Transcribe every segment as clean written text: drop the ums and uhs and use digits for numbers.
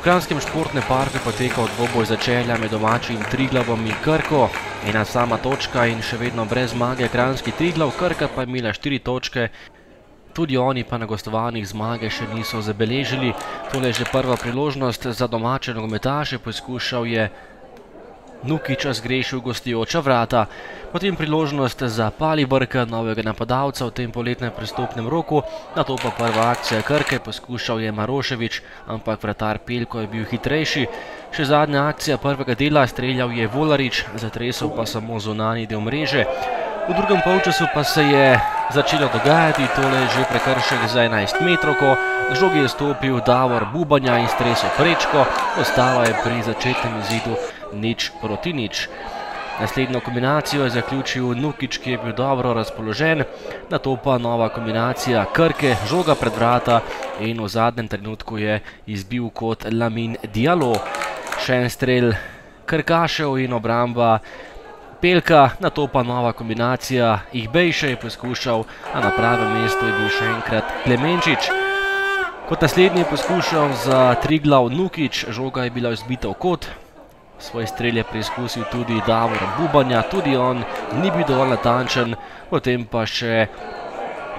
Kranjskem športnem parku je potekal dvoboj začelja med domačim Triglavom in Krko. Ena sama točka in še vedno brez zmage kranjski Triglav, Krka pa je imela 4 točke. Tudi oni pa na gostovanjih zmage še niso zabeležili. Tole je že prva priložnost za domače nogometaše, poskušal je Nukiča zgrešil gostujoča vrata. Potem priložnost za Palibrka, novega napadalca v tem poletnem prestopnem roku. Nato pa prva akcija Krke, poskušal je Maroševič, ampak vratar Pelko je bil hitrejši. Še zadnja akcija prvega dela, streljal je Volarič, zatresel pa samo zunanji del mreže. V drugem polčasu pa se je začelo dogajati, tole je že prekršek za 11 metrovko. K žogi je stopil Davor Bubanja in stresel prečko, ostala je pri začetnem izidu 0:0. Naslednjo kombinacijo je zaključil Nukič, ki je bil dobro razpoložen, nato pa nova kombinacija Krke, žoga pred vrata in v zadnjem trenutku je izbil kot Lamin Diallo. Še en strel Krkašev in obramba Pelka, nato pa nova kombinacija Ihbejše je poskušal, a na pravem mestu je bil še enkrat Klemenčič. Kot naslednji je poskušal za Triglav Nukič, žoga je bila izbita v kot. Svoj strel je preizkusil tudi Davor Bubanja, tudi on ni bil dovolj natančen. Potem pa še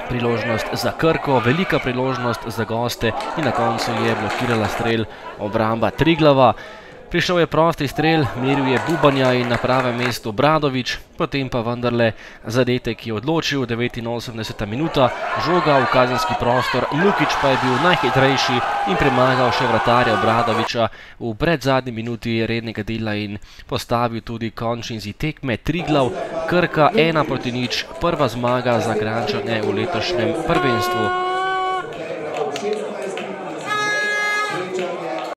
priložnost za Krko, velika priložnost za goste in na koncu je blokirala strel obramba Triglava. Prišel je prosti strel, meril je Bubanja in na pravem mestu Bradovič, potem pa vendarle zadetek je odločil, 89. minuta, žoga v kazenski prostor, Nukič pa je bil najhitrejši in premagal še vratarja Bradoviča v predzadnji minuti rednega dela in postavil tudi končni izid tekme. Triglav, Krka 1:0, prva zmaga za Kranjčane v letošnjem prvenstvu.